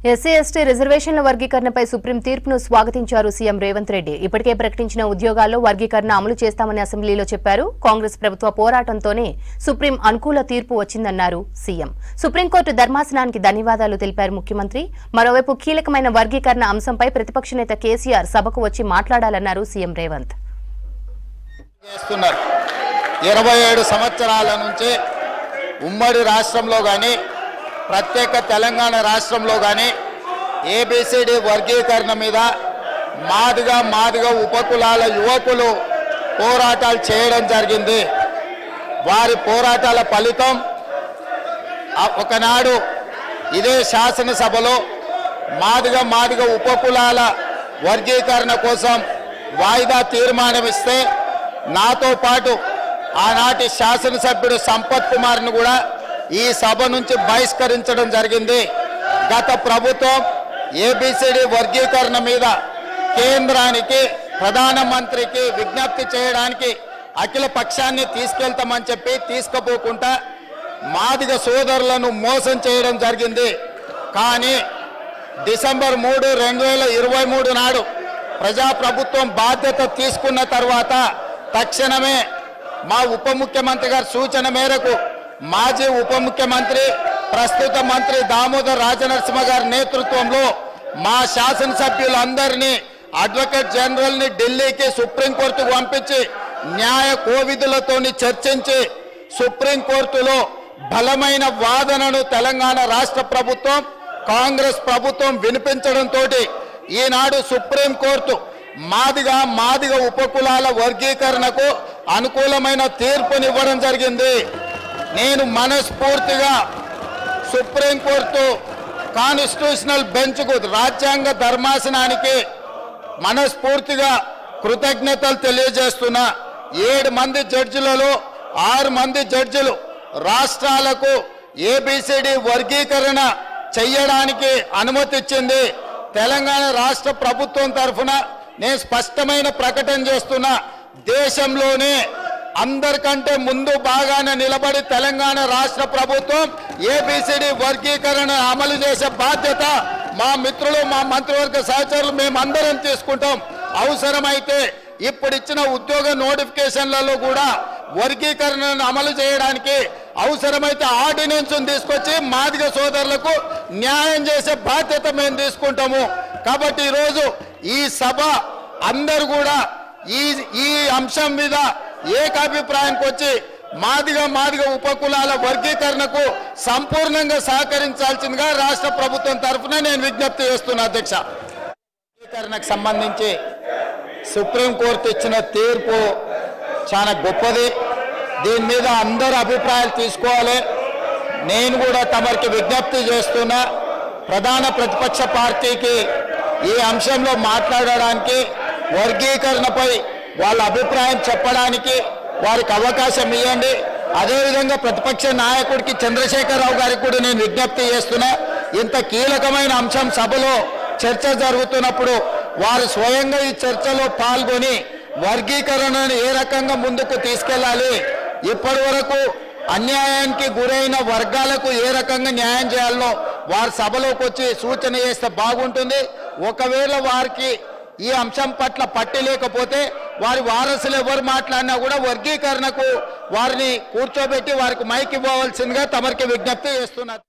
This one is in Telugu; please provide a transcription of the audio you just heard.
ఎస్సీ ఎస్టీ రిజర్వేషన్ల వర్గీకరణపై సుప్రీం తీర్పును స్వాగతించారు సీఎం రేవంత్ రెడ్డి. ఇప్పటికే ప్రకటించిన ఉద్యోగాల్లో వర్గీకరణ అమలు చేస్తామని అసెంబ్లీలో చెప్పారు. కాంగ్రెస్ ప్రభుత్వ పోరాటంతోనే సుప్రీం అనుకూల తీర్పు వచ్చిందన్నారు సీఎం. సుప్రీంకోర్టు ధర్మాసనానికి ధన్యవాదాలు తెలిపారు ముఖ్యమంత్రి. మరోవైపు కీలకమైన వర్గీకరణ అంశంపై ప్రతిపక్ష నేత కేసీఆర్ సభకు వచ్చి మాట్లాడాలన్నారు సీఎం రేవంత్. 27 సంవత్సరాల నుంచి ఉమ్మడి రాష్ట్రంలో కానీ ప్రత్యేక తెలంగాణ రాష్ట్రంలో కానీ ఏబిసిడి వర్గీకరణ మీద మాదిగా ఉపకులాల యువకులు పోరాటాలు చేయడం జరిగింది. వారి పోరాటాల ఫలితం ఒకనాడు ఇదే శాసనసభలో మాదిగా ఉపకులాల వర్గీకరణ కోసం వాయిదా తీర్మానం ఇస్తే నాతో పాటు ఆనాటి శాసనసభ్యుడు సంపత్ కుమార్ను కూడా ఈ సభ నుంచి బహిష్కరించడం జరిగింది. గత ప్రభుత్వం ఏబిసిడి వర్గీకరణ మీద కేంద్రానికి ప్రధానమంత్రికి విజ్ఞప్తి చేయడానికి అఖిల పక్షాన్ని తీసుకెళ్తామని చెప్పి తీసుకుపోకుండా మాదిగ సోదరులను మోసం చేయడం జరిగింది. కానీ డిసెంబర్ 3, 2023 నాడు ప్రజాప్రభుత్వం బాధ్యత తీసుకున్న తర్వాత తక్షణమే మా ఉప ముఖ్యమంత్రి గారి సూచన మేరకు మాజీ ఉప ముఖ్యమంత్రి ప్రస్తుత మంత్రి దామోదర్ రాజనరసింహ గారి నేతృత్వంలో మా శాసనసభ్యులందరినీ అడ్వకేట్ జనరల్ని ఢిల్లీకి సుప్రీంకోర్టుకు పంపించి న్యాయ కోవిధులతోని చర్చించి సుప్రీంకోర్టులో బలమైన వాదనను తెలంగాణ రాష్ట్ర ప్రభుత్వం కాంగ్రెస్ ప్రభుత్వం వినిపించడంతో ఈనాడు సుప్రీంకోర్టు మాదిగ ఉపకులాల వర్గీకరణకు అనుకూలమైన తీర్పునివ్వడం జరిగింది. నేను మనస్ఫూర్తిగా సుప్రీంకోర్టు కాన్స్టిట్యూషనల్ బెంచ్కు రాజ్యాంగ ధర్మాసనానికి మనస్ఫూర్తిగా కృతజ్ఞతలు తెలియజేస్తున్నా. 7 మంది జడ్జిలలో 6 మంది జడ్జిలు రాష్ట్రాలకు ఏబిసిడి వర్గీకరణ చెయ్యడానికి అనుమతి ఇచ్చింది. తెలంగాణ రాష్ట్ర ప్రభుత్వం తరఫున నేను స్పష్టమైన ప్రకటన చేస్తున్నా. దేశంలోనే అందరికంటే ముందు బాగానే నిలబడి తెలంగాణ రాష్ట్ర ప్రభుత్వం ఏబిసిడి వర్గీకరణ అమలు చేసే బాధ్యత మా మిత్రులు మా మంత్రివర్గ సహచరులు మేమందరం తీసుకుంటాం. అవసరమైతే ఇప్పుడు ఇచ్చిన ఉద్యోగ నోటిఫికేషన్లలో కూడా వర్గీకరణను అమలు చేయడానికి అవసరమైతే ఆర్డినెన్స్ తీసుకొచ్చి మాదిగ సోదరులకు న్యాయం చేసే బాధ్యత మేము తీసుకుంటాము. కాబట్టి ఈరోజు ఈ సభ అందరూ కూడా ఈ అంశం మీద ఏకాభిప్రాయానికి వచ్చి మాదిగ ఉపకులాల వర్గీకరణకు సంపూర్ణంగా సహకరించాల్సిందిగా రాష్ట్ర ప్రభుత్వం తరఫున నేను విజ్ఞప్తి చేస్తున్నా. అధ్యక్ష, వర్గీకరణకు సంబంధించి సుప్రీంకోర్టు ఇచ్చిన తీర్పు చాలా గొప్పది. దీని మీద అందరూ అభిప్రాయాలు తీసుకోవాలి. నేను కూడా తమరికి విజ్ఞప్తి చేస్తున్నా. ప్రధాన ప్రతిపక్ష పార్టీకి ఈ అంశంలో మాట్లాడడానికి వర్గీకరణపై వాళ్ళ అభిప్రాయం చెప్పడానికి వారికి అవకాశం ఇవ్వండి. అదేవిధంగా ప్రతిపక్ష నాయకుడికి చంద్రశేఖరరావు గారికి కూడా నేను విజ్ఞప్తి చేస్తున్నా. ఇంత కీలకమైన అంశం సభలో చర్చ జరుగుతున్నప్పుడు వారు స్వయంగా ఈ చర్చలో పాల్గొని వర్గీకరణను ఏ రకంగా ముందుకు తీసుకెళ్లాలి, ఇప్పటి వరకు అన్యాయానికి గురైన వర్గాలకు ఏ రకంగా న్యాయం చేయాలనో వారి సభలోకి వచ్చి సూచన చేస్తే బాగుంటుంది. ఒకవేళ వారికి ఈ అంశం పట్ల పట్టి లేకపోతే వారి వారసులు ఎవరు మాట్లాడినా కూడా వర్గీకరణకు వారిని కూర్చోబెట్టి వారికి మైక్ ఇవ్వవలసిందిగా తమరికి విజ్ఞప్తి చేస్తున్నారు.